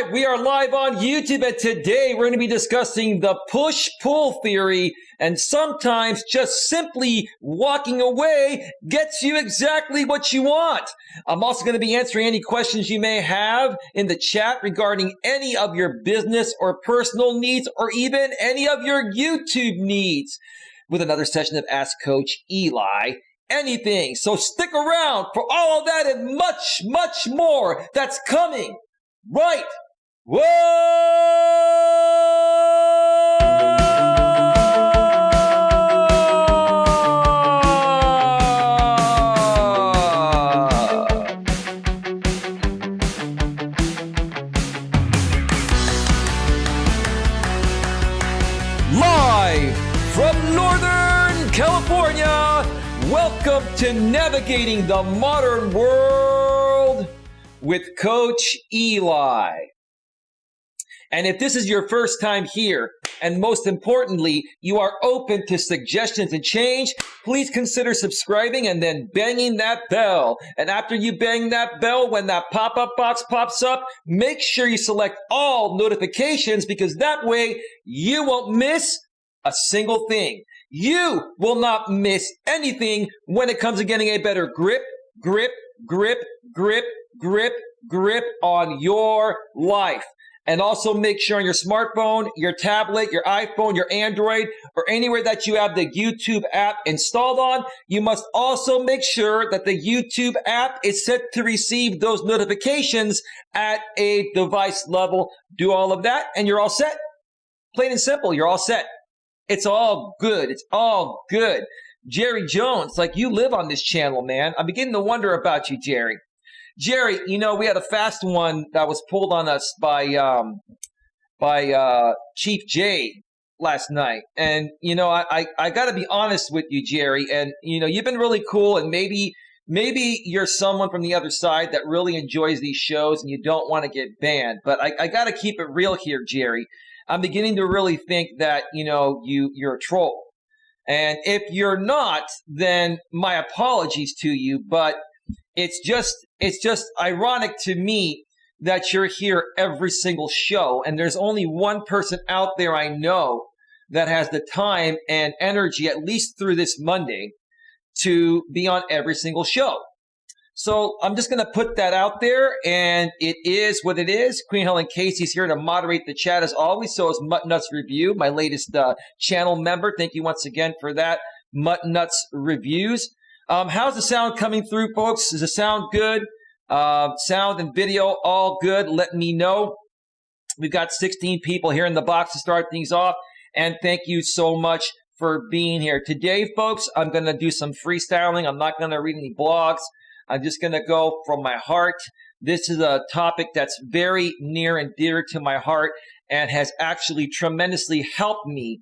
right, we are live on YouTube, and today we're going to be discussing the push-pull theory, and sometimes just simply walking away gets you exactly what you want. I'm also going to be answering any questions you may have in the chat regarding any of your business or personal needs, or even any of your YouTube needs, with another session of Ask Coach Eli. Anything. So stick around for all of that and much, much more that's coming right. Whoa! Live from Northern California, welcome to Navigating the Modern World with Coach Eli. And if this is your first time here, and most importantly, you are open to suggestions and change, please consider subscribing and then banging that bell. And after you bang that bell, when that pop-up box pops up, make sure you select all notifications, because that way you won't miss a single thing. You will not miss anything when it comes to getting a better grip on your life. And also make sure on your smartphone, your tablet, your iPhone, your Android, or anywhere that you have the YouTube app installed on, you must also make sure that the YouTube app is set to receive those notifications at a device level. Do all of that and you're all set. Plain and simple, you're all set. It's all good. It's all good. Jerry Jones, like, you live on this channel, man. I'm beginning to wonder about you, Jerry. Jerry, you know, we had a fast one that was pulled on us by Chief J last night. And, you know, I got to be honest with you, Jerry. And, you know, you've been really cool. And maybe you're someone from the other side that really enjoys these shows and you don't want to get banned. But I got to keep it real here, Jerry. I'm beginning to really think that, you know, you're a troll. And if you're not, then my apologies to you. But it's just ironic to me that you're here every single show. And there's only one person out there I know that has the time and energy, at least through this Monday, to be on every single show. So I'm just going to put that out there, and it is what it is. Queen Helen Casey's here to moderate the chat as always. So is Mutt Nuts Review, my latest channel member. Thank you once again for that, Mutt Nuts Reviews. How's the sound coming through, folks? Does the sound good? Sound and video all good? Let me know. We've got 16 people here in the box to start things off, and thank you so much for being here. Today, folks, I'm going to do some freestyling. I'm not going to read any blogs. I'm just going to go from my heart. This is a topic that's very near and dear to my heart and has actually tremendously helped me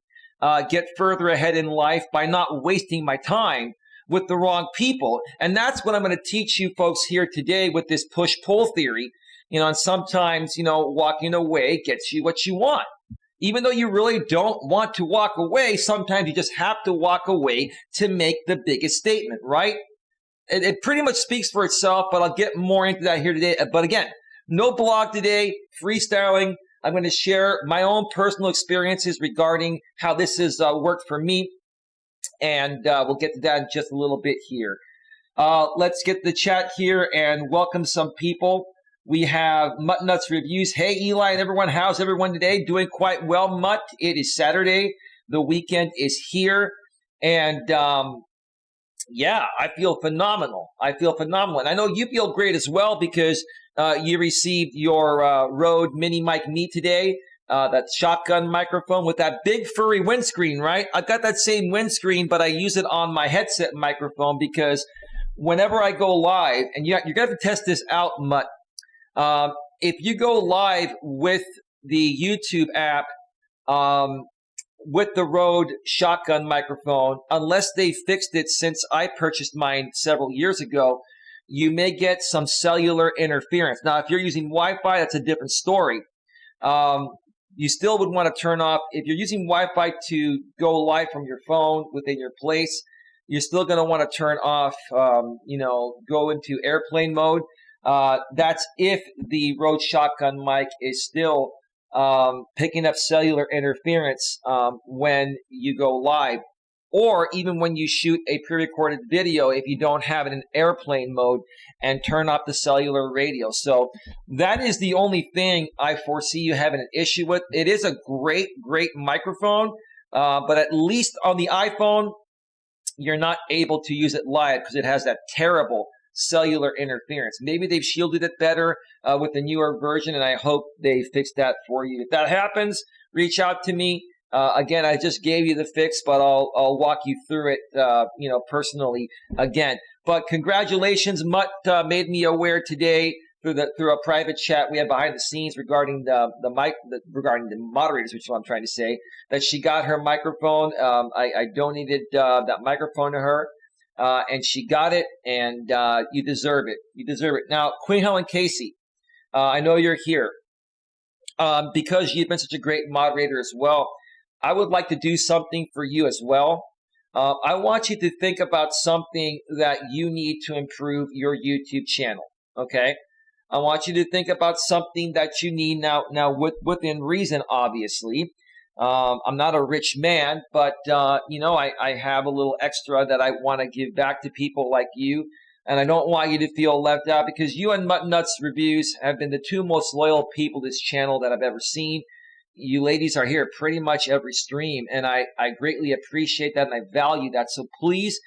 get further ahead in life by not wasting my time with the wrong people. And that's what I'm going to teach you folks here today with this push-pull theory. You know, and sometimes, you know, walking away gets you what you want. Even though you really don't want to walk away, sometimes you just have to walk away to make the biggest statement, right? It pretty much speaks for itself, but I'll get more into that here today. But again, no blog today, freestyling. I'm going to share my own personal experiences regarding how this has worked for me. And we'll get to that in just a little bit here. Let's get the chat here and welcome some people. We have Mutt Nuts Reviews. Hey, Eli and everyone. How's everyone today? Doing quite well, Mutt. It is Saturday. The weekend is here. And yeah, I feel phenomenal. And I know you feel great as well, because you received your Rode Mini Mic Me today. That shotgun microphone with that big furry windscreen, right? I've got that same windscreen, but I use it on my headset microphone, because whenever I go live, and you're going to have to test this out, Mutt. If you go live with the YouTube app, with the Rode shotgun microphone, unless they fixed it since I purchased mine several years ago, you may get some cellular interference. Now, if you're using Wi-Fi, that's a different story. You still would want to turn off, if you're using Wi-Fi to go live from your phone within your place, you're still going to want to turn off, go into airplane mode. That's if the Rode Shotgun mic is still picking up cellular interference when you go live, or even when you shoot a pre-recorded video if you don't have it in airplane mode and turn off the cellular radio. So that is the only thing I foresee you having an issue with. It is a great, great microphone, but at least on the iPhone, you're not able to use it live because it has that terrible cellular interference. Maybe they've shielded it better with the newer version, and I hope they fix that for you. If that happens, reach out to me. Again, I just gave you the fix, but I'll walk you through it, personally again. But congratulations, Mutt made me aware today through a private chat we had behind the scenes regarding regarding the moderators, which is what I'm trying to say, that she got her microphone. I donated that microphone to her, and she got it, and you deserve it. You deserve it. Now, Queen Helen Casey, I know you're here because you've been such a great moderator as well. I would like to do something for you as well. I want you to think about something that you need to improve your YouTube channel, okay? I want you to think about something that you need now within reason, obviously. I'm not a rich man, but, I have a little extra that I want to give back to people like you. And I don't want you to feel left out because you and Mutt Nuts Reviews have been the two most loyal people to this channel that I've ever seen. You ladies are here pretty much every stream, and I greatly appreciate that, and I value that. So please,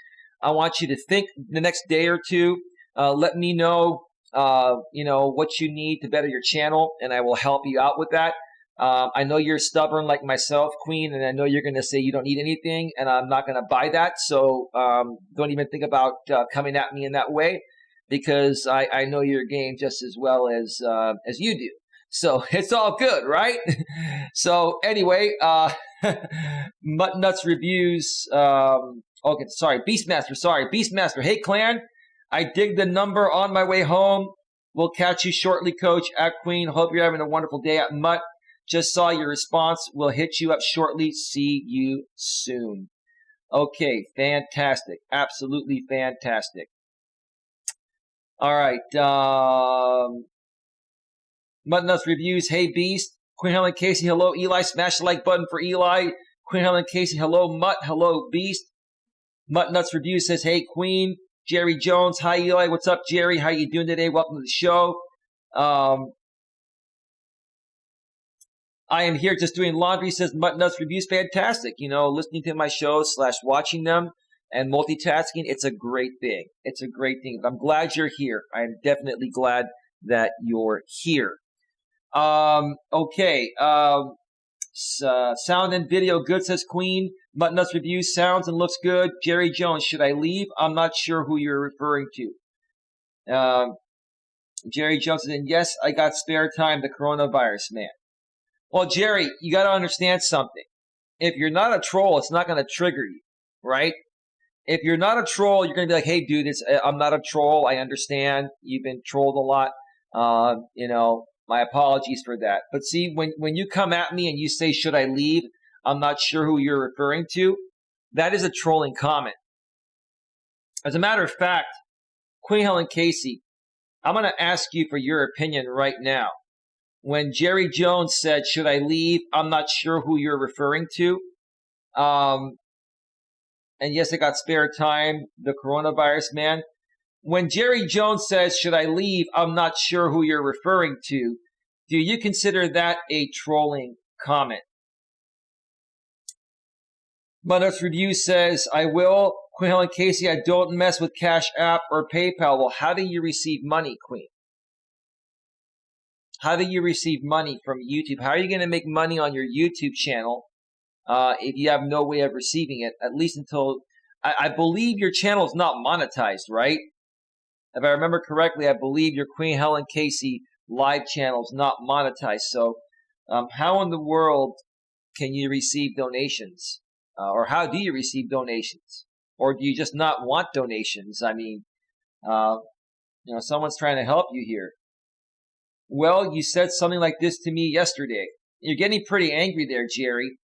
I want you to think the next day or two. Let me know, what you need to better your channel, and I will help you out with that. I know you're stubborn like myself, Queen, and I know you're going to say you don't need anything, and I'm not going to buy that. So don't even think about coming at me in that way, because I know your game just as well as you do. So it's all good, right? So anyway, Mutt Nuts Reviews. Okay, sorry, Beastmaster. Hey, Clan, I dig the number on my way home. We'll catch you shortly, Coach, at Queen. Hope you're having a wonderful day at Mutt. Just saw your response. We'll hit you up shortly. See you soon. Okay, fantastic. Absolutely fantastic. All right. Mutt Nuts Reviews, hey Beast. Queen Helen Casey, hello Eli. Smash the like button for Eli. Queen Helen Casey, hello Mutt. Hello Beast. Mutt Nuts Reviews says, hey Queen. Jerry Jones, hi Eli. What's up, Jerry? How you doing today? Welcome to the show. I am here just doing laundry, says Mutt Nuts Reviews. Fantastic. Listening to my shows / watching them and multitasking, it's a great thing. It's a great thing. I'm glad you're here. I am definitely glad that you're here. Okay. Sound and video good, says Queen. Mutt Nuts Reviews, sounds and looks good. Jerry Jones, should I leave? I'm not sure who you're referring to. Jerry Jones says, yes, I got spare time, the coronavirus man. Well, Jerry, you got to understand something. If you're not a troll, it's not going to trigger you, right? If you're not a troll, you're going to be like, hey, dude, I'm not a troll. I understand. You've been trolled a lot. My apologies for that. But see, when you come at me and you say, should I leave? I'm not sure who you're referring to. That is a trolling comment. As a matter of fact, Queen Helen Casey, I'm going to ask you for your opinion right now. When Jerry Jones said, should I leave? I'm not sure who you're referring to. And yes, I got spare time, the coronavirus man. When Jerry Jones says, should I leave? I'm not sure who you're referring to. Do you consider that a trolling comment? Mutt Nuts Review says, I will. Queen Helen Casey, I don't mess with Cash App or PayPal. Well, how do you receive money, Queen? How do you receive money from YouTube? How are you going to make money on your YouTube channel if you have no way of receiving it, at least until, I believe your channel is not monetized, right? If I remember correctly, I believe your Queen Helen Casey live channel is not monetized. So how in the world can you receive donations? Or how do you receive donations? Or do you just not want donations? I mean, someone's trying to help you here. Well, you said something like this to me yesterday. You're getting pretty angry there, Jerry.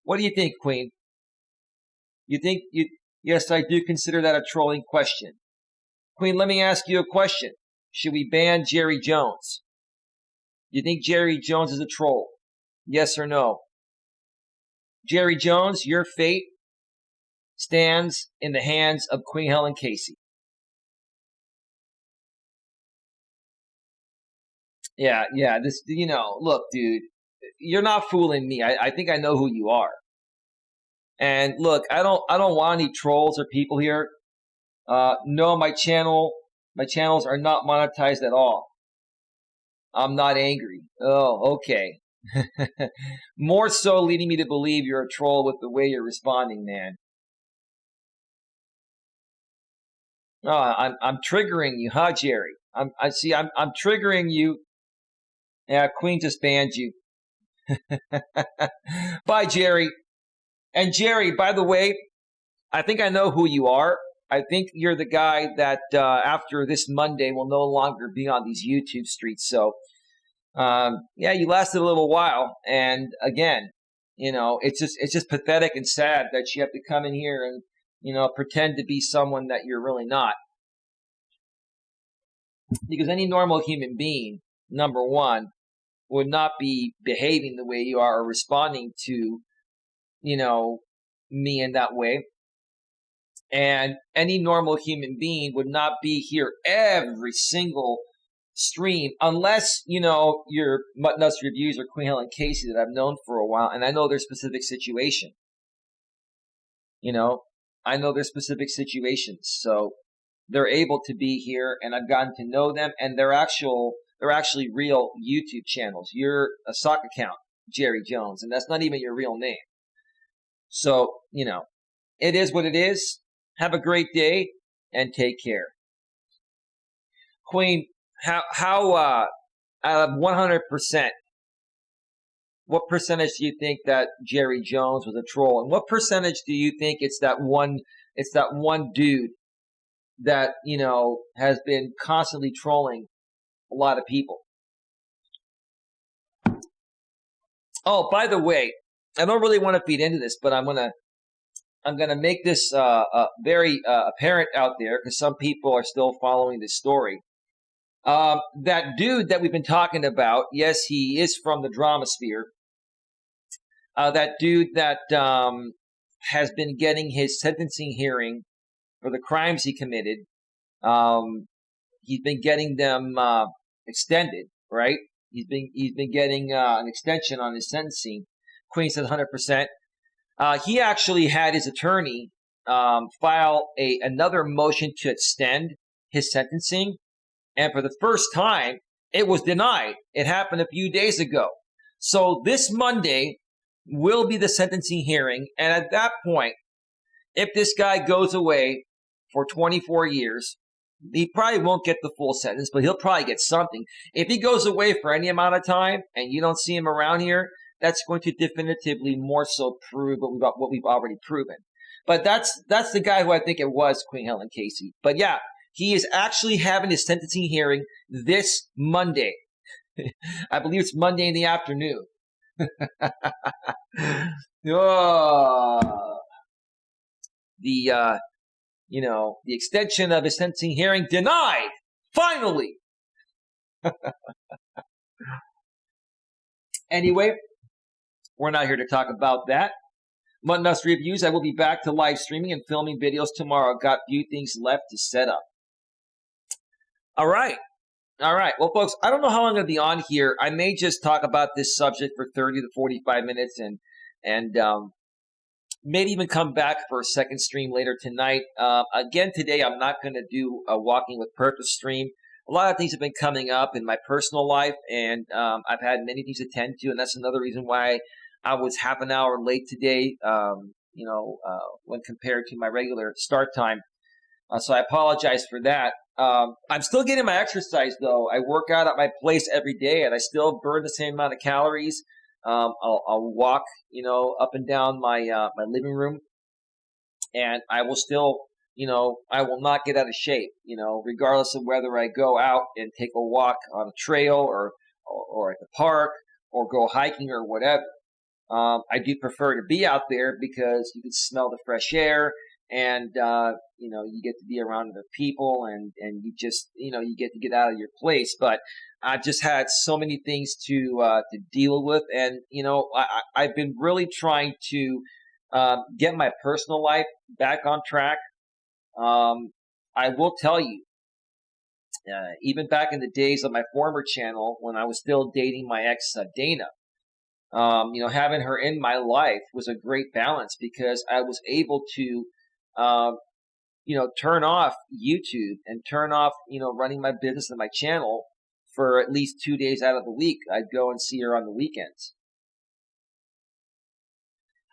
What do you think, Queen? You think you? Yes, I do consider that a trolling question. Queen, let me ask you a question. should we ban Jerry Jones? You think Jerry Jones is a troll? Yes or no? Jerry Jones, your fate stands in the hands of Queen Helen Casey. Yeah, this, look, dude, you're not fooling me. I think I know who you are. And look, I don't want any trolls or people here. No, my channels are not monetized at all. I'm not angry. Oh, okay. More so leading me to believe you're a troll with the way you're responding, man. Oh, I'm triggering you, huh, Jerry? I'm triggering you. Yeah, Queen just banned you. Bye, Jerry. And Jerry, by the way, I think I know who you are. I think you're the guy that after this Monday will no longer be on these YouTube streets. So, yeah, you lasted a little while, and again, it's just pathetic and sad that you have to come in here and pretend to be someone that you're really not. Because any normal human being, number one, would not be behaving the way you are or responding to, me in that way. And any normal human being would not be here every single stream unless, you're Mutt Nuts Reviews or Queen Helen Casey that I've known for a while, and I know their specific situation. I know their specific situations. So they're able to be here, and I've gotten to know them, and they're actually real YouTube channels. You're a sock account, Jerry Jones, and that's not even your real name. So, it is what it is. Have a great day and take care. Queen, how out of 100%, what percentage do you think that Jerry Jones was a troll? And what percentage do you think it's that one dude that, has been constantly trolling a lot of people? Oh, by the way, I don't really want to feed into this, but I'm gonna make this very apparent out there because some people are still following this story. That dude that we've been talking about, yes, he is from the drama sphere. That dude that has been getting his sentencing hearing for the crimes he committed. He's been getting them extended, right? He's been getting an extension on his sentencing. Queen says 100%. He actually had his attorney file another motion to extend his sentencing, and for the first time, it was denied. It happened a few days ago. So this Monday will be the sentencing hearing, and at that point, if this guy goes away for 24 years, he probably won't get the full sentence, but he'll probably get something. If he goes away for any amount of time and you don't see him around here, that's going to definitively more so prove what we've already proven. But that's the guy who I think it was, Queen Helen Casey. But yeah, he is actually having his sentencing hearing this Monday. I believe it's Monday in the afternoon. Oh. The extension of his sentencing hearing denied. Finally. Anyway, we're not here to talk about that. Mutt Nuts Reviews, I will be back to live streaming and filming videos tomorrow. Got few things left to set up. All right. Well, folks, I don't know how long I'm going to be on here. I may just talk about this subject for 30 to 45 minutes and maybe even come back for a second stream later tonight. Again, today I'm not going to do a Walking with Purpose stream. A lot of things have been coming up in my personal life, and I've had many things to attend to, and that's another reason why I was half an hour late today, when compared to my regular start time. So I apologize for that. I'm still getting my exercise, though. I work out at my place every day, and I still burn the same amount of calories. I'll walk, up and down my my living room, and I will still, I will not get out of shape, regardless of whether I go out and take a walk on a trail or at the park or go hiking or whatever. I do prefer to be out there because you can smell the fresh air and you get to be around other people, and you just you get to get out of your place. But I've just had so many things to deal with, and I've been really trying to get my personal life back on track. I will tell you, even back in the days of my former channel when I was still dating my ex Dana, having her in my life was a great balance because I was able to, turn off YouTube and turn off, running my business and my channel for at least 2 days out of the week. I'd go and see her on the weekends.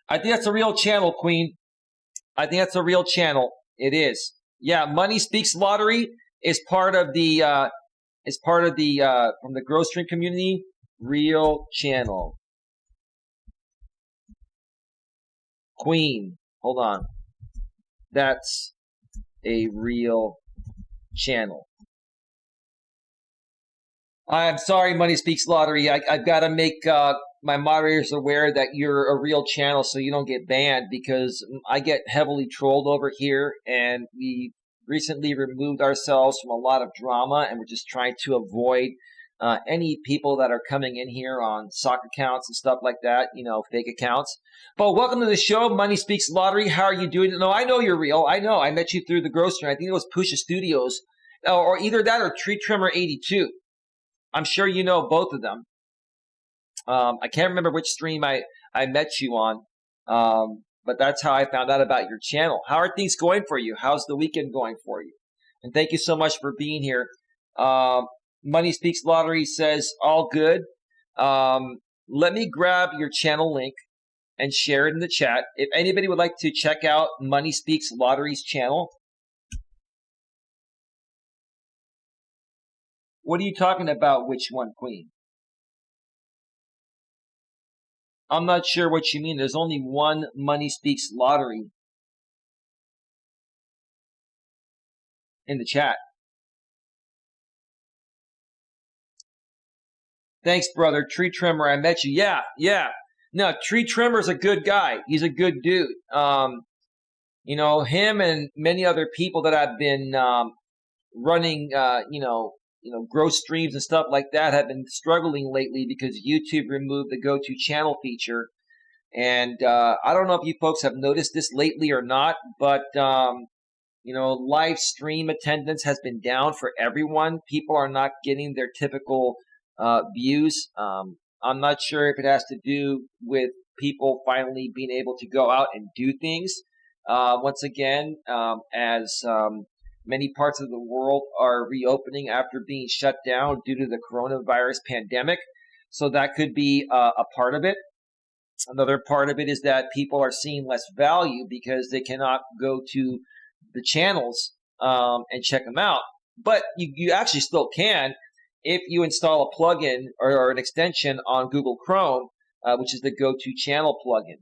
I think that's a real channel, Queen. I think that's a real channel. It is. Yeah, Money Speaks Lottery is part of the from the Growth Stream community, real channel. Queen, hold on. That's a real channel. I'm sorry, Money Speaks Lottery. I've got to make my moderators aware that you're a real channel so you don't get banned, because I get heavily trolled over here, and we recently removed ourselves from a lot of drama, and we're just trying to avoid any people that are coming in here on sock accounts and stuff like that, fake accounts. But welcome to the show, Money Speaks Lottery. How are you doing? No, I know you're real. I know. I met you through the grocery. I think it was Pusha Studios, or either that or Tree Trimmer 82. I'm sure you know both of them. I can't remember which stream I met you on, but that's how I found out about your channel. How are things going for you? How's the weekend going for you? And thank you so much for being here. Money Speaks Lottery says, all good. Let me grab your channel link and share it in the chat. If anybody would like to check out Money Speaks Lottery's channel. What are you talking about? Which one, Queen? I'm not sure what you mean. There's only one Money Speaks Lottery in the chat. Thanks, brother. Tree Trimmer, I met you. Yeah. No, Tree Trimmer's a good guy. He's a good dude. Him and many other people that I've been running, growth streams and stuff like that have been struggling lately because YouTube removed the go-to channel feature. And I don't know if you folks have noticed this lately or not, but live stream attendance has been down for everyone. People are not getting their typical views. I'm not sure if it has to do with people finally being able to go out and do things. Once again, as many parts of the world are reopening after being shut down due to the coronavirus pandemic. So that could be a part of it. Another part of it is that people are seeing less value because they cannot go to the channels and check them out. But you actually still can if you install a plugin or an extension on Google Chrome, which is the go-to channel plugin.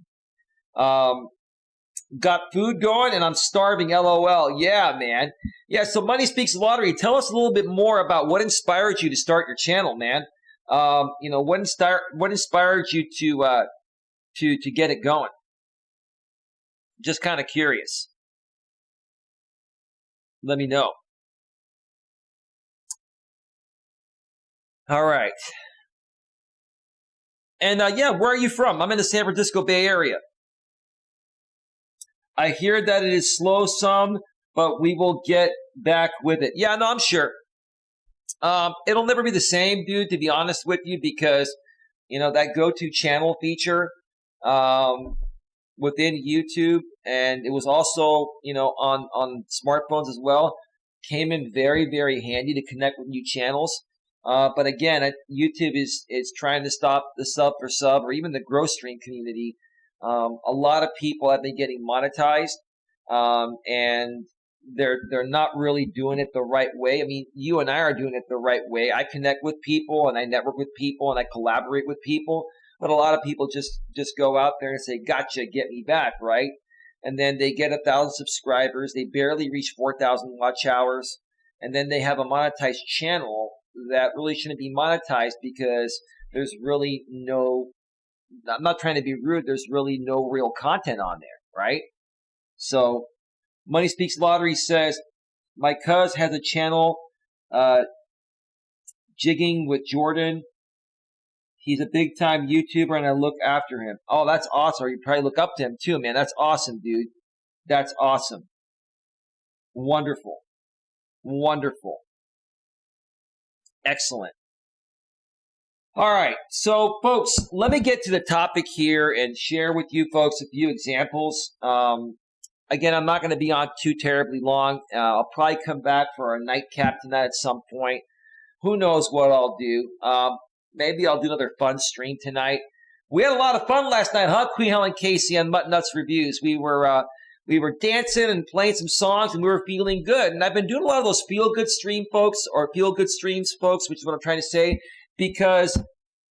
Got food going and I'm starving, LOL. Yeah, man. Yeah, so Money Speaks Lottery. Tell us a little bit more about what inspired you to start your channel, man. What inspired you to get it going? Just kind of curious. Let me know. All right. And where are you from? I'm in the San Francisco Bay Area. I hear that it is slow some, but we will get back with it. Yeah, no, I'm sure. It'll never be the same, dude, to be honest with you, because, that go-to channel feature within YouTube, and it was also, on smartphones as well, came in very, very handy to connect with new channels. But again, YouTube is trying to stop the sub for sub or even the growth stream community. A lot of people have been getting monetized, and they're not really doing it the right way. I mean, you and I are doing it the right way. I connect with people and I network with people and I collaborate with people. But a lot of people just go out there and say, "Gotcha, get me back," right? And then they get 1,000 subscribers. They barely reach 4,000 watch hours, and then they have a monetized channel that really shouldn't be monetized because there's really no. I'm not trying to be rude. There's really no real content on there, right? So Money Speaks Lottery says, my cuz has a channel, jigging with Jordan. He's a big time YouTuber and I look after him. Oh, that's awesome. You probably look up to him too, man. That's awesome, dude. That's awesome. Wonderful. Wonderful. Excellent. All right. So, folks, let me get to the topic here and share with you folks a few examples. Again, I'm not going to be on too terribly long. I'll probably come back for our nightcap tonight at some point. Who knows what I'll do. Maybe I'll do another fun stream tonight. We had a lot of fun last night, huh, Queen Helen Casey on Mutt Nuts Reviews. We were dancing and playing some songs, and we were feeling good. And I've been doing a lot of those feel-good stream, folks, or feel-good streams, folks, which is what I'm trying to say, because,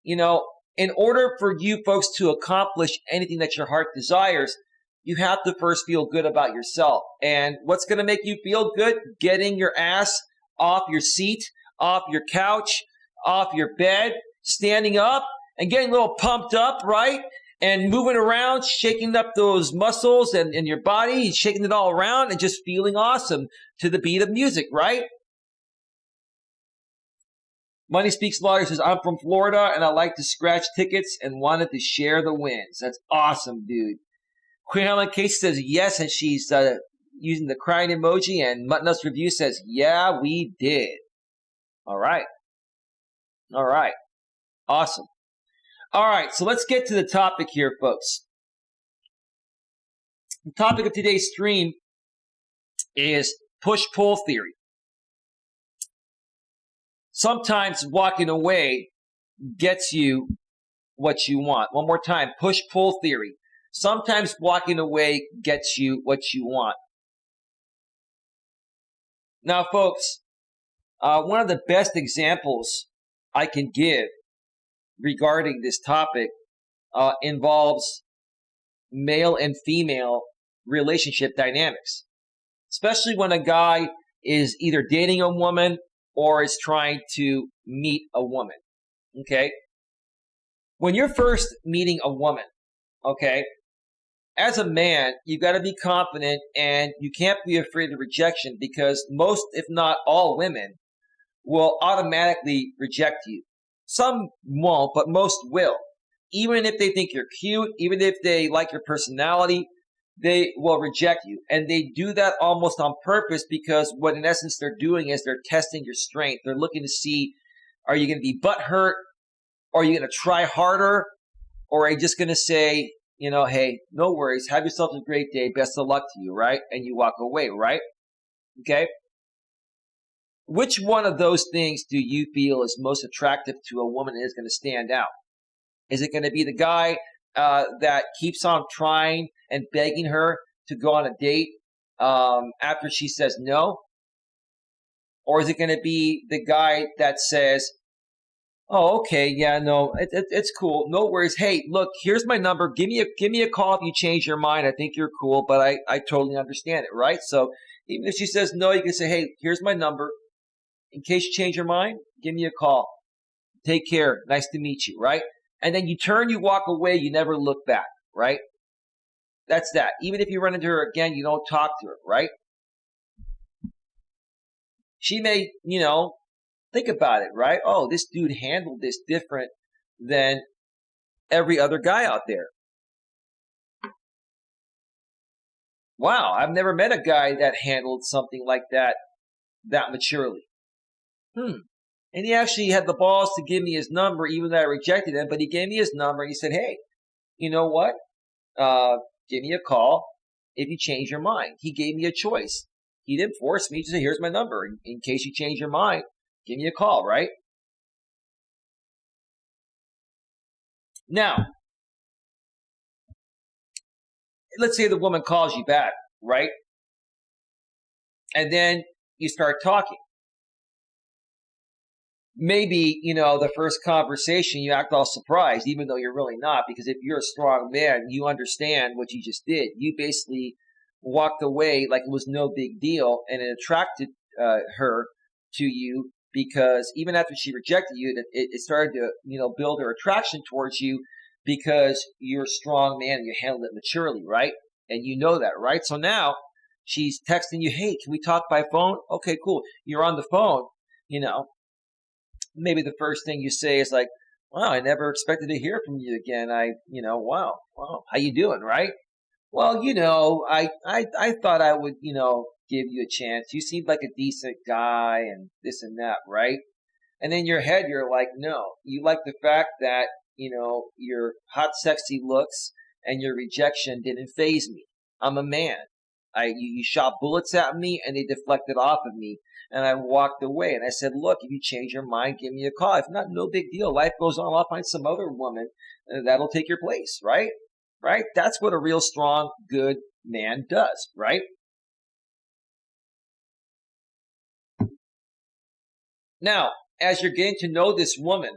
you know, in order for you folks to accomplish anything that your heart desires, you have to first feel good about yourself. And what's going to make you feel good? Getting your ass off your seat, off your couch, off your bed, standing up and getting a little pumped up, right? And moving around, shaking up those muscles and your body, shaking it all around and just feeling awesome to the beat of music, right? Money Speaks Lottery says, I'm from Florida and I like to scratch tickets and wanted to share the wins. That's awesome, dude. Queen Helen Casey says, yes, and she's using the crying emoji. And Mutt Nuts Review says, yeah, we did. All right. All right. Awesome. All right, so let's get to the topic here, folks. The topic of today's stream is push-pull theory. Sometimes walking away gets you what you want. One more time, push-pull theory. Sometimes walking away gets you what you want. Now, folks, one of the best examples I can give regarding this topic involves male and female relationship dynamics, especially when a guy is either dating a woman or is trying to meet a woman, okay? When you're first meeting a woman, okay, as a man, you got to be confident and you can't be afraid of rejection because most, if not all women, will automatically reject you. Some won't, but most will. Even if they think you're cute, even if they like your personality, they will reject you. And they do that almost on purpose because what in essence they're doing is they're testing your strength. They're looking to see, are you going to be butthurt? Or are you going to try harder? Or are you just going to say, you know, hey, no worries, have yourself a great day, best of luck to you, right? And you walk away, right? Okay? Which one of those things do you feel is most attractive to a woman and is going to stand out? Is it going to be the guy that keeps on trying and begging her to go on a date after she says no? Or is it going to be the guy that says, oh, okay, yeah, no, it's cool, no worries. Hey, look, here's my number. Give me a call if you change your mind. I think you're cool, but I totally understand it, right? So even if she says no, you can say, hey, here's my number. In case you change your mind, give me a call. Take care. Nice to meet you, right? And then you turn, you walk away, you never look back, right? That's that. Even if you run into her again, you don't talk to her, right? She may, you know, think about it, right? Oh, this dude handled this different than every other guy out there. Wow, I've never met a guy that handled something like that maturely. And he actually had the balls to give me his number, even though I rejected him. But he gave me his number and he said, hey, you know what? Give me a call if you change your mind. He gave me a choice. He didn't force me. He just said, here's my number. In case you change your mind, give me a call, right? Now, let's say the woman calls you back, right? And then you start talking. Maybe, you know, the first conversation you act all surprised, even though you're really not, because if you're a strong man, you understand what you just did. You basically walked away like it was no big deal, and it attracted her to you because even after she rejected you, it started to, you know, build her attraction towards you because you're a strong man and you handled it maturely, right? And you know that, right? So now She's texting you, hey, can we talk by phone? Okay, cool. You're on the phone, maybe the first thing you say is like, wow, I never expected to hear from you again. Wow, how you doing, right? Well, I thought I would, give you a chance. You seemed like a decent guy and this and that, right? And in your head, you're like, no, you like the fact that, your hot, sexy looks and your rejection didn't faze me. I'm a man. You shot bullets at me and they deflected off of me. And I walked away and I said, look, if you change your mind, give me a call. If not, no big deal. Life goes on. I'll find some other woman that'll take your place, right? Right? That's what a real strong, good man does, right? Now, as you're getting to know this woman,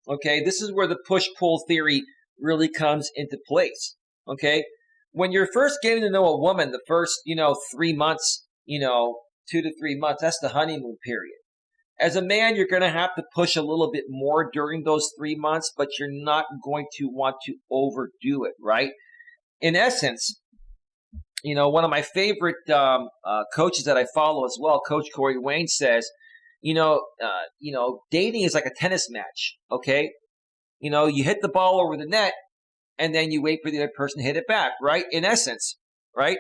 okay, this is where the push-pull theory really comes into place, okay? When you're first getting to know a woman, the first, 3 months, 2 to 3 months, that's the honeymoon period. As a man, you're going to have to push a little bit more during those 3 months, but you're not going to want to overdo it, right? In essence, one of my favorite coaches that I follow as well, Coach Corey Wayne, says, dating is like a tennis match, okay? You hit the ball over the net, and then you wait for the other person to hit it back, right? In essence, right?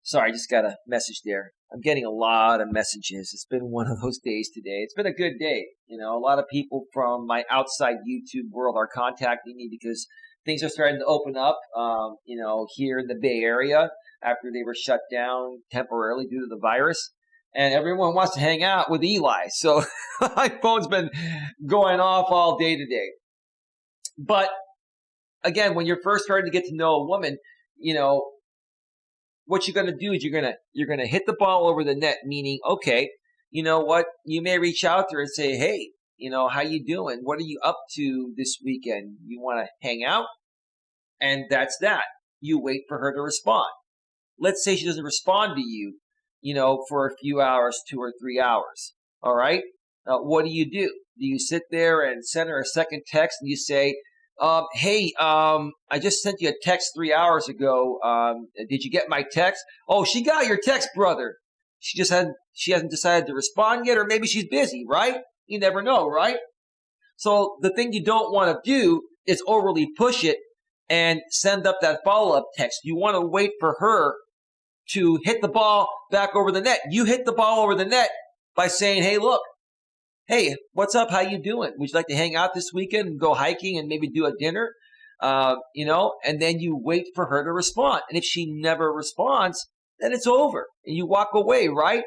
Sorry, I just got a message there. I'm getting a lot of messages. It's been one of those days today. It's been a good day. A lot of people from my outside YouTube world are contacting me because things are starting to open up, here in the Bay Area after they were shut down temporarily due to the virus. And everyone wants to hang out with Eli. So my phone's been going off all day today. But again, when you're first starting to get to know a woman, what you're going to do is you're going to hit the ball over the net, meaning, okay, you know what? You may reach out to her and say, hey, how you doing? What are you up to this weekend? You want to hang out? And that's that. You wait for her to respond. Let's say she doesn't respond to you, for a few hours, 2 or 3 hours. All right. What do? Do you sit there and send her a second text and you say, hey, I just sent you a text 3 hours ago. Did you get my text? Oh, she got your text, brother. She hasn't decided to respond yet, or maybe she's busy, right? You never know, right? So the thing you don't want to do is overly push it and send up that follow-up text. You want to wait for her to hit the ball back over the net. You hit the ball over the net by saying, hey, look, hey, what's up? How you doing? Would you like to hang out this weekend and go hiking and maybe do a dinner? And then you wait for her to respond. And if she never responds, then it's over and you walk away, right?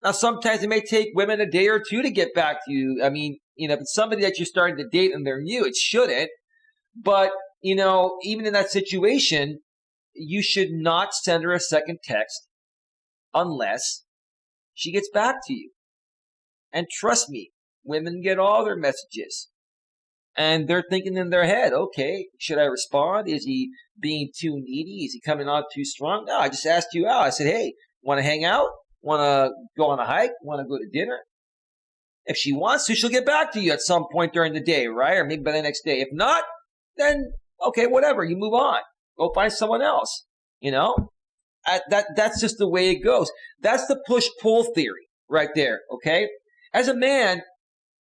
Now, sometimes it may take women a day or two to get back to you. I mean, if it's somebody that you're starting to date and they're new, it shouldn't. But, even in that situation, you should not send her a second text unless she gets back to you. And trust me, women get all their messages. And they're thinking in their head, okay, should I respond? Is he being too needy? Is he coming on too strong? No, I just asked you out. I said, hey, want to hang out? Want to go on a hike? Want to go to dinner? If she wants to, she'll get back to you at some point during the day, right? Or maybe by the next day. If not, then okay, whatever. You move on. Go find someone else. That's just the way it goes. That's the push-pull theory right there, okay? As a man,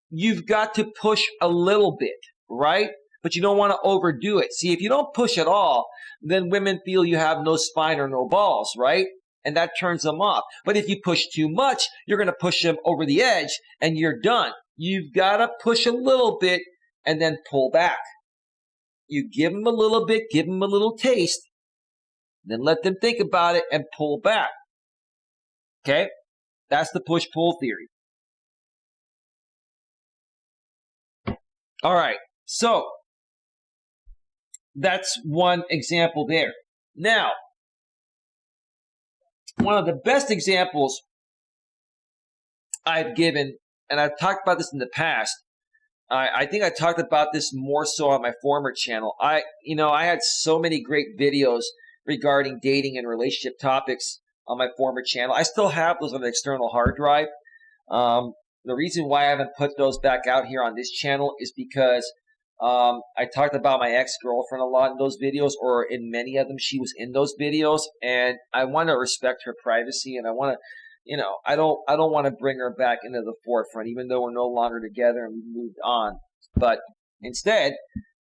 you've got to push a little bit, right? But you don't want to overdo it. See, if you don't push at all, then women feel you have no spine or no balls, right? And that turns them off. But if you push too much, you're going to push them over the edge and you're done. You've got to push a little bit and then pull back. You give them a little bit, give them a little taste, then let them think about it and pull back. Okay? That's the push-pull theory. All right. So, that's one example there. Now, one of the best examples I've given, and I've talked about this in the past, I think I talked about this more so on my former channel. I had so many great videos regarding dating and relationship topics on my former channel. I still have those on an external hard drive. The reason why I haven't put those back out here on this channel is because I talked about my ex-girlfriend a lot in those videos, or in many of them, she was in those videos, and I want to respect her privacy, and I want to, I don't want to bring her back into the forefront, even though we're no longer together and we moved on. But instead,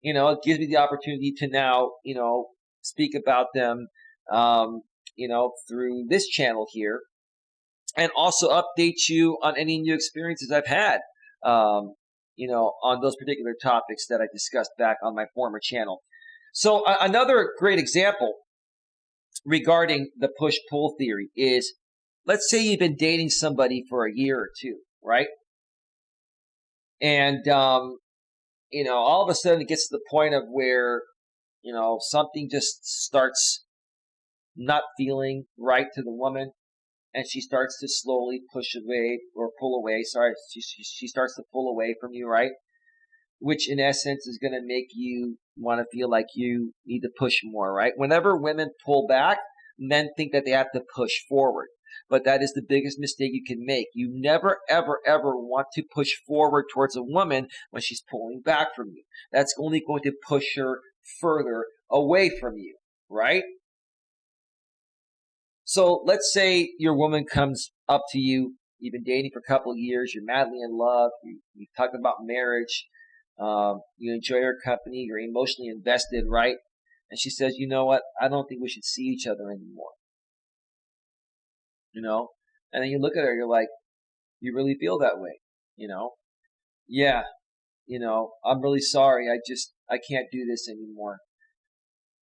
it gives me the opportunity to now, speak about them, through this channel here, and also update you on any new experiences I've had. On those particular topics that I discussed back on my former channel. So another great example regarding the push-pull theory is, let's say you've been dating somebody for a year or two, right? And, all of a sudden it gets to the point of where, something just starts not feeling right to the woman, and she starts to slowly push away or pull away. Sorry, she starts to pull away from you, right? Which in essence is going to make you want to feel like you need to push more, right? Whenever women pull back, men think that they have to push forward. But that is the biggest mistake you can make. You never, ever, ever want to push forward towards a woman when she's pulling back from you. That's only going to push her further away from you, right? So let's say your woman comes up to you, you've been dating for a couple of years, you're madly in love, you've talked about marriage, you enjoy her company, you're emotionally invested, right? And she says, you know what, I don't think we should see each other anymore. And then you look at her, you're like, you really feel that way, Yeah, I'm really sorry, I can't do this anymore.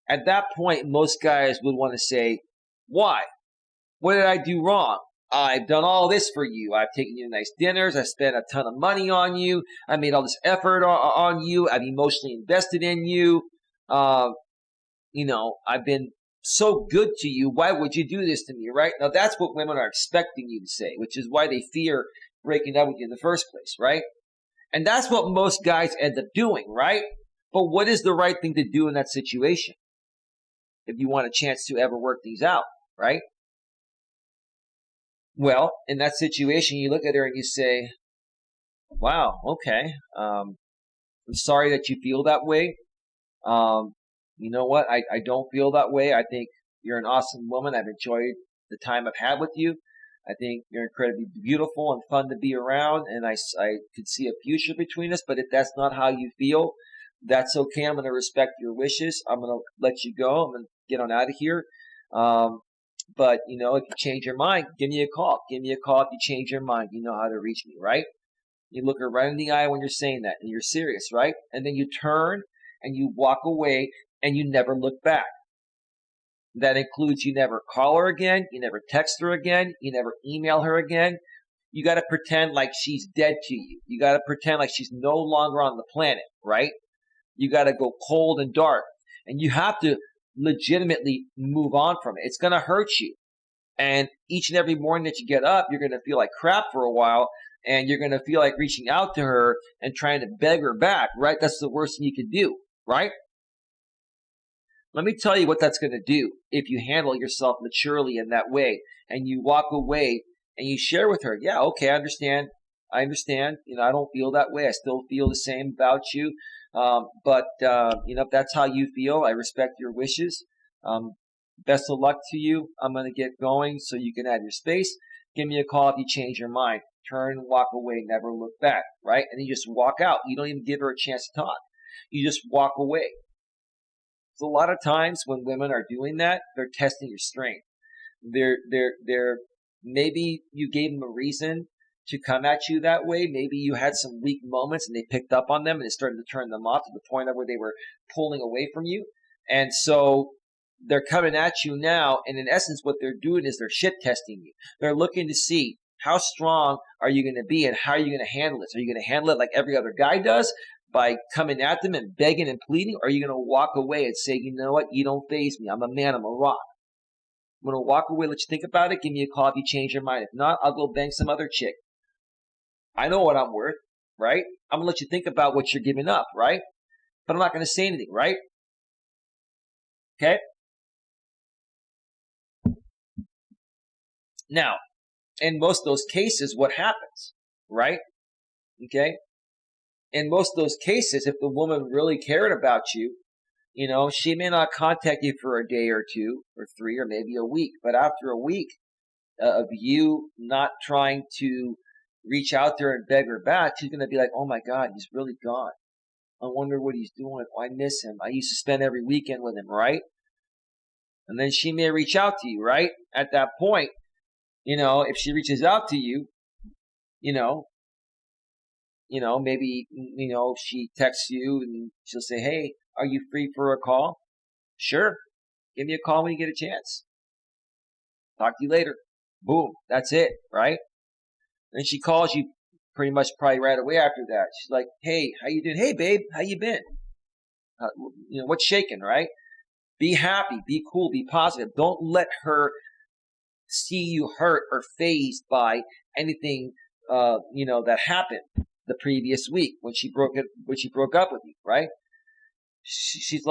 At that point, most guys would want to say, why? What did I do wrong? I've done all this for you. I've taken you to nice dinners. I spent a ton of money on you. I made all this effort on you. I've emotionally invested in you. I've been so good to you. Why would you do this to me, right? Now, that's what women are expecting you to say, which is why they fear breaking up with you in the first place, right? And that's what most guys end up doing, right? But what is the right thing to do in that situation if you want a chance to ever work these out, right? Well, in that situation, you look at her and you say, wow, okay, I'm sorry that you feel that way. You know what? I don't feel that way. I think you're an awesome woman. I've enjoyed the time I've had with you. I think you're incredibly beautiful and fun to be around, and I could see a future between us. But if that's not how you feel, that's okay. I'm going to respect your wishes. I'm going to let you go. I'm going to get on out of here. But, if you change your mind, give me a call. Give me a call if you change your mind. You know how to reach me, right? You look her right in the eye when you're saying that, and you're serious, right? And then you turn and you walk away and you never look back. That includes you never call her again, you never text her again, you never email her again. You got to pretend like she's dead to you. You got to pretend like she's no longer on the planet, right? You got to go cold and dark. And you have to legitimately move on from it. It's going to hurt you. And each and every morning that you get up, you're going to feel like crap for a while, and you're going to feel like reaching out to her and trying to beg her back, right? That's the worst thing you can do, right? Let me tell you what that's going to do if you handle yourself maturely in that way and you walk away and you share with her, yeah, okay, I understand. I don't feel that way. I still feel the same about you. But if that's how you feel, I respect your wishes. Best of luck to you. I'm going to get going so you can have your space. Give me a call if you change your mind. Turn, walk away, never look back, right? And then you just walk out. You don't even give her a chance to talk. You just walk away. So a lot of times when women are doing that, they're testing your strength. Maybe you gave them a reason to come at you that way. Maybe you had some weak moments and they picked up on them and it started to turn them off to the point of where they were pulling away from you. And so they're coming at you now, and in essence what they're doing is they're shit testing you. They're looking to see how strong are you going to be and how are you going to handle it. So are you going to handle it like every other guy does by coming at them and begging and pleading, or are you going to walk away and say, you know what, you don't faze me. I'm a man, I'm a rock. I'm going to walk away, let you think about it, give me a call if you change your mind. If not, I'll go bang some other chick. I know what I'm worth, right? I'm going to let you think about what you're giving up, right? But I'm not going to say anything, right? Okay? Now, in most of those cases, what happens, right? Okay? in most of those cases, if the woman really cared about you, she may not contact you for a day or two or three or maybe a week. But after a week of you not trying to reach out there and beg her back, she's going to be like, oh my God, he's really gone. I wonder what he's doing. Oh, I miss him. I used to spend every weekend with him, right? And then she may reach out to you, right? At that point, if she reaches out to you, maybe, she texts you and she'll say, hey, are you free for a call? Sure. Give me a call when you get a chance. Talk to you later. Boom. That's it, right? Then she calls you pretty much probably right away after that. She's like, hey, how you doing? Hey, babe, how you been? What's shaking, right? Be happy, be cool, be positive. Don't let her see you hurt or fazed by anything, that happened the previous week when she broke up with you, right? She'll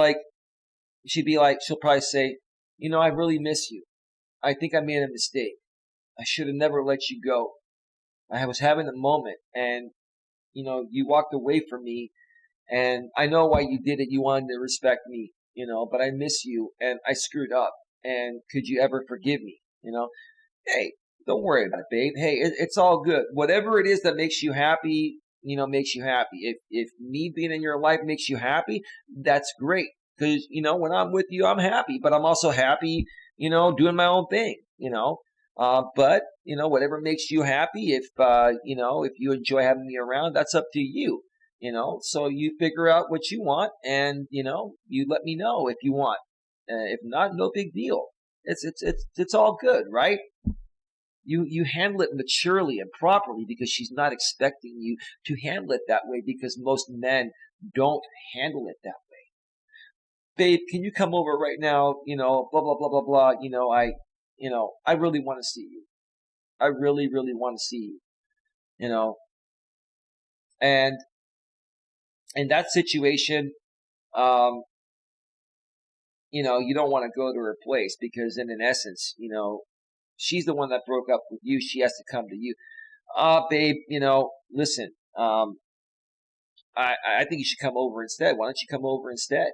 probably say, I really miss you. I think I made a mistake. I should have never let you go. I was having a moment and, you walked away from me and I know why you did it. You wanted to respect me, but I miss you and I screwed up. And could you ever forgive me? Hey, don't worry about it, babe. Hey, it's all good. Whatever it is that makes you happy, makes you happy. If me being in your life makes you happy, that's great. Because, when I'm with you, I'm happy, but I'm also happy, doing my own thing, but, whatever makes you happy, if you enjoy having me around, that's up to you, so you figure out what you want and, you let me know if you want. If not, no big deal. It's all good, right? You handle it maturely and properly because she's not expecting you to handle it that way because most men don't handle it that way. Babe, can you come over right now? Blah, blah, blah, blah, blah. I really want to see you. I really, really want to see you, and in that situation, you don't want to go to her place because in essence, she's the one that broke up with you. She has to come to you. Babe, listen, I think you should come over instead. Why don't you come over instead?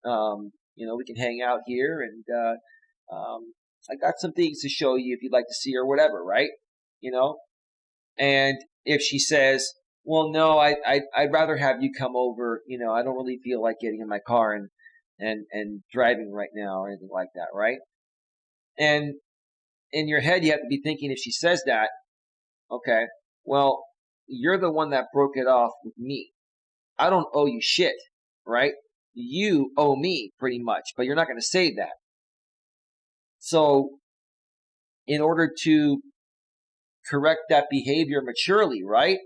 We can hang out here and, I got some things to show you if you'd like to see or whatever, right? And if she says, well, no, I'd rather have you come over, I don't really feel like getting in my car and driving right now or anything like that, right? And in your head, you have to be thinking if she says that, okay, well, you're the one that broke it off with me. I don't owe you shit, right? You owe me pretty much, but you're not going to say that. So in order to correct that behavior maturely, right?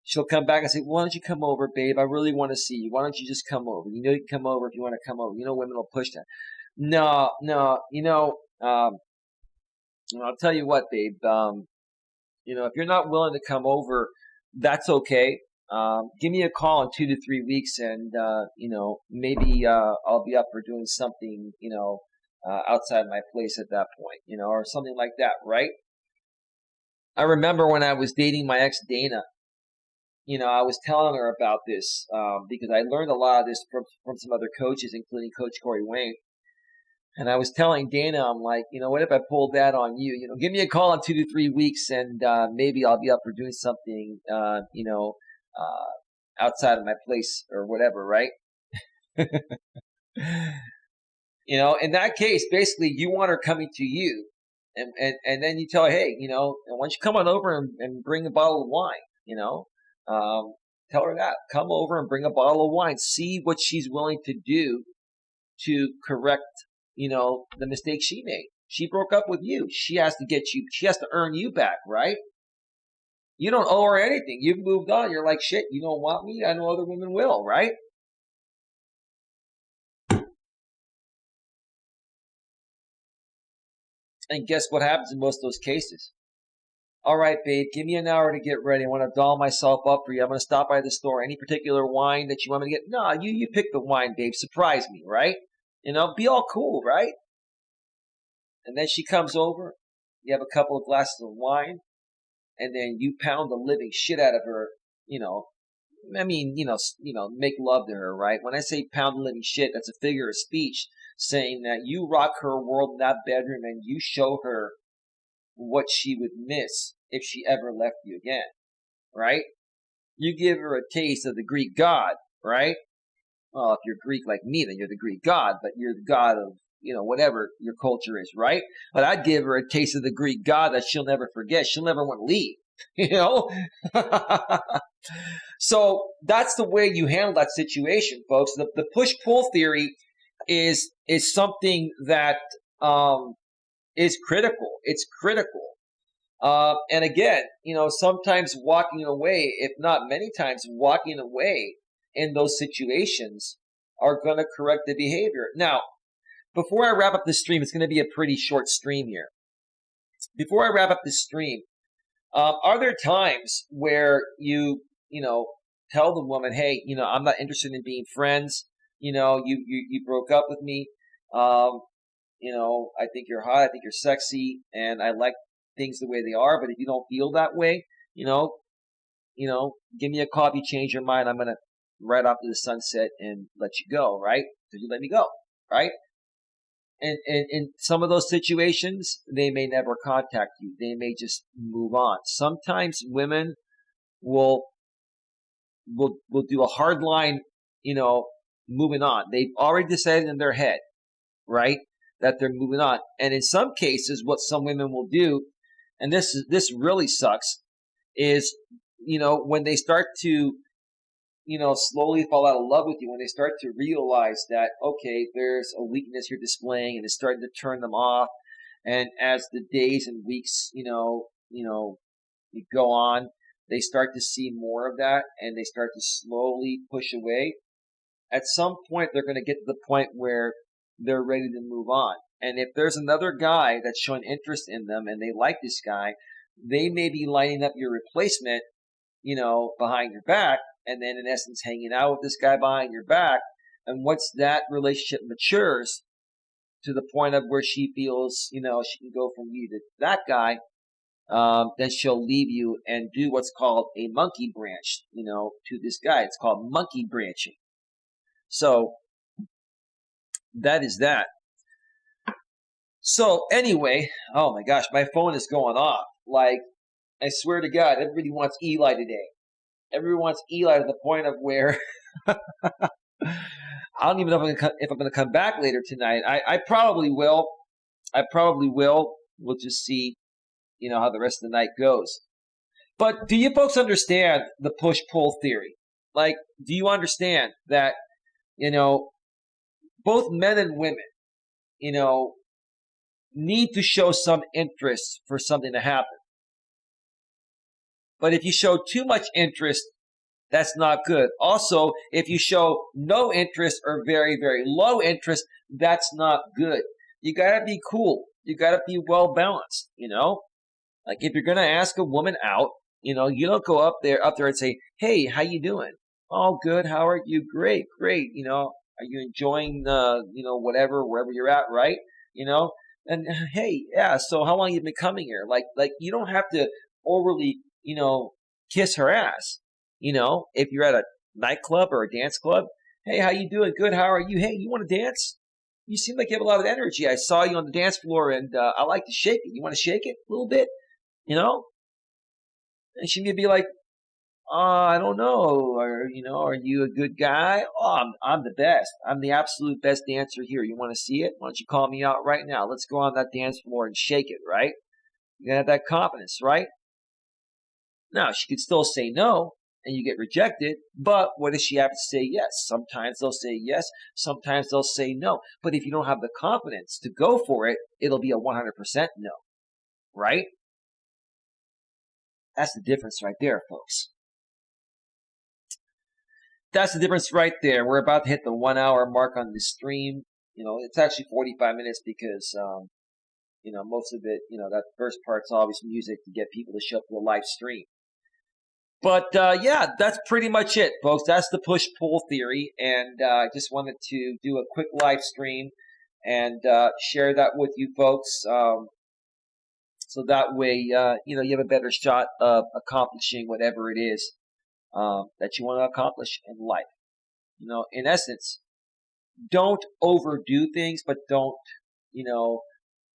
She'll come back and say, why don't you come over, babe? I really want to see you. Why don't you just come over? You can come over if you want to come over. Women will push that. No, I'll tell you what, babe. If you're not willing to come over, that's okay. Give me a call in 2 to 3 weeks and, maybe, I'll be up for doing something, outside my place at that point, or something like that, right? I remember when I was dating my ex Dana, I was telling her about this, because I learned a lot of this from some other coaches, including Coach Corey Wayne. And I was telling Dana, I'm like, what if I pulled that on you? Give me a call in 2 to 3 weeks and, maybe I'll be up for doing something, outside of my place or whatever, right? In that case, basically you want her coming to you and then you tell her, hey, why don't you come on over and bring a bottle of wine, tell her that. Come over and bring a bottle of wine. See what she's willing to do to correct, the mistake she made. She broke up with you. She has to earn you back, right? You don't owe her anything. You've moved on. You're like, shit, you don't want me? I know other women will, right? And guess what happens in most of those cases? All right, babe, give me an hour to get ready. I want to doll myself up for you. I'm going to stop by the store. Any particular wine that you want me to get? No, you pick the wine, babe. Surprise me, right? Be all cool, right? And then she comes over. You have a couple of glasses of wine. and then you pound the living shit out of her, I mean, make love to her, right? When I say pound the living shit, that's a figure of speech saying that you rock her world in that bedroom and you show her what she would miss if she ever left you again, right? You give her a taste of the Greek god, right? Well, if you're Greek like me, then you're the Greek god, but you're the god of, whatever your culture is, right? But I'd give her a taste of the Greek god that she'll never forget. She'll never want to leave, So that's the way you handle that situation, folks. The push-pull theory is something that is critical. It's critical. And again, sometimes walking away, if not many times, walking away in those situations are going to correct the behavior. Now, before I wrap up this stream, it's going to be a pretty short stream here. Before I wrap up this stream, are there times where you tell the woman, hey, I'm not interested in being friends. You broke up with me. I think you're hot. I think you're sexy, and I like things the way they are. But if you don't feel that way, give me a call if you change your mind. I'm gonna right off to the sunset and let you go, right? Because you let me go, right? And in some of those situations, they may never contact you. They may just move on. Sometimes women will do a hard line, moving on. They've already decided in their head, right, that they're moving on. And in some cases, what some women will do, and this really sucks, is, when they start to, slowly fall out of love with you, when they start to realize that, okay, there's a weakness you're displaying and it's starting to turn them off. And as the days and weeks, you go on, they start to see more of that and they start to slowly push away. At some point, they're going to get to the point where they're ready to move on. And if there's another guy that's showing interest in them and they like this guy, they may be lining up your replacement, behind your back, and then in essence hanging out with this guy behind your back. And once that relationship matures to the point of where she feels, she can go from you to that guy, then she'll leave you and do what's called a monkey branch, to this guy. It's called monkey branching. So that is that. So anyway, oh my gosh, my phone is going off. Like, I swear to God, everybody wants Eli today. Everyone wants Eli to the point of where I don't even know if I'm going to come back later tonight. I probably will. We'll just see, how the rest of the night goes. But do you folks understand the push-pull theory? Like, do you understand that, both men and women, need to show some interest for something to happen? But if you show too much interest, that's not good. Also, if you show no interest or very, very low interest, that's not good. You gotta be cool. You gotta be well balanced, Like, if you're gonna ask a woman out, you don't go up there and say, hey, how you doing? Oh, good. How are you? Great. Are you enjoying whatever, wherever you're at, right? And hey, yeah, so how long you been coming here? Like you don't have to overly, kiss her ass. If you're at a nightclub or a dance club, hey, how you doing? Good. How are you? Hey, you want to dance? You seem like you have a lot of energy. I saw you on the dance floor and I like to shake it. You want to shake it a little bit? And she may be like, I don't know. Are you a good guy? Oh, I'm the best. I'm the absolute best dancer here. You want to see it? Why don't you call me out right now? Let's go on that dance floor and shake it, right? You gotta have that confidence, right? Now, she could still say no, and you get rejected, but what does she have to say yes? Sometimes they'll say yes, sometimes they'll say no. But if you don't have the confidence to go for it, it'll be a 100% no, right? That's the difference right there, folks. That's the difference right there. We're about to hit the 1 hour mark on this stream. It's actually 45 minutes because, most of it, that first part's always music to get people to show up to a live stream. But, yeah, that's pretty much it, folks. That's the push-pull theory. And I just wanted to do a quick live stream and share that with you folks. So that way, you have a better shot of accomplishing whatever it is that you want to accomplish in life. In essence, don't overdo things, but don't,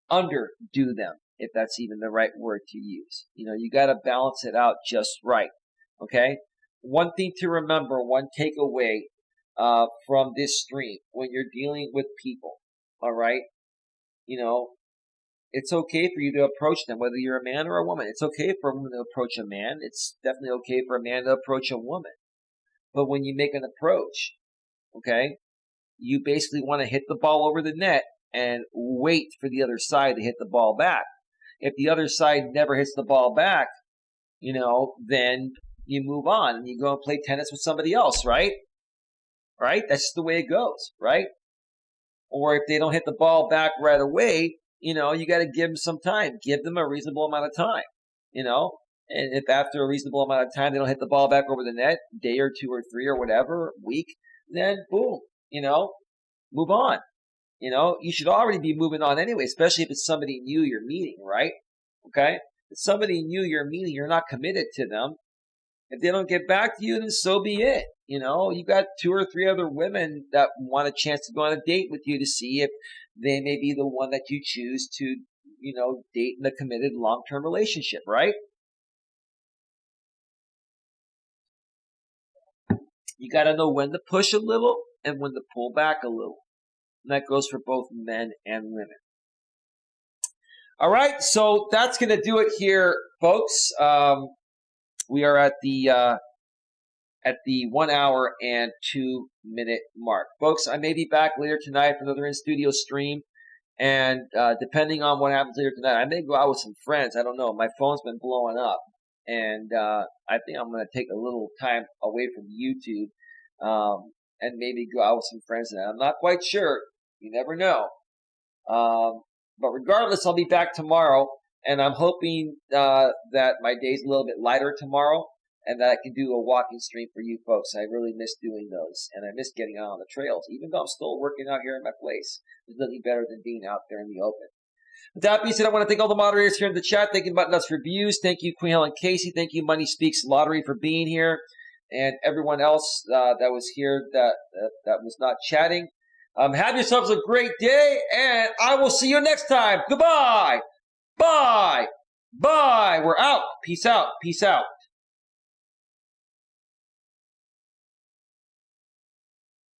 underdo them, if that's even the right word to use. You got to balance it out just right. Okay? One thing to remember, one takeaway from this stream when you're dealing with people, all right? It's okay for you to approach them, whether you're a man or a woman. It's okay for a woman to approach a man. It's definitely okay for a man to approach a woman. But when you make an approach, okay, you basically want to hit the ball over the net and wait for the other side to hit the ball back. If the other side never hits the ball back, then you move on and you go and play tennis with somebody else, right? Right? That's just the way it goes, right? Or if they don't hit the ball back right away, you got to give them some time. Give them a reasonable amount of time, And if after a reasonable amount of time they don't hit the ball back over the net, day or two or three or whatever, week, then boom, move on. You should already be moving on anyway, especially if it's somebody new you're meeting, right? Okay? If somebody new you're meeting, you're not committed to them. If they don't get back to you, then so be it. You got 2 or 3 other women that want a chance to go on a date with you to see if they may be the one that you choose to, date in a committed long-term relationship, right? You got to know when to push a little and when to pull back a little. And that goes for both men and women. All right, so that's going to do it here, folks. We are at the 1 hour and 2 minute mark. Folks, I may be back later tonight for another in-studio stream. And depending on what happens later tonight, I may go out with some friends. I don't know. My phone's been blowing up. And I think I'm going to take a little time away from YouTube and maybe go out with some friends. And I'm not quite sure. You never know. But regardless, I'll be back tomorrow. And I'm hoping that my day's a little bit lighter tomorrow and that I can do a walking stream for you folks. I really miss doing those. And I miss getting out on the trails. Even though I'm still working out here in my place, there's nothing better than being out there in the open. With that being said, I want to thank all the moderators here in the chat. Thank you, Button Us for Views. Thank you, Queen Helen Casey. Thank you, Money Speaks Lottery, for being here. And everyone else that was here that was not chatting. Have yourselves a great day, and I will see you next time. Goodbye. Bye. Bye. We're out. Peace out. Peace out.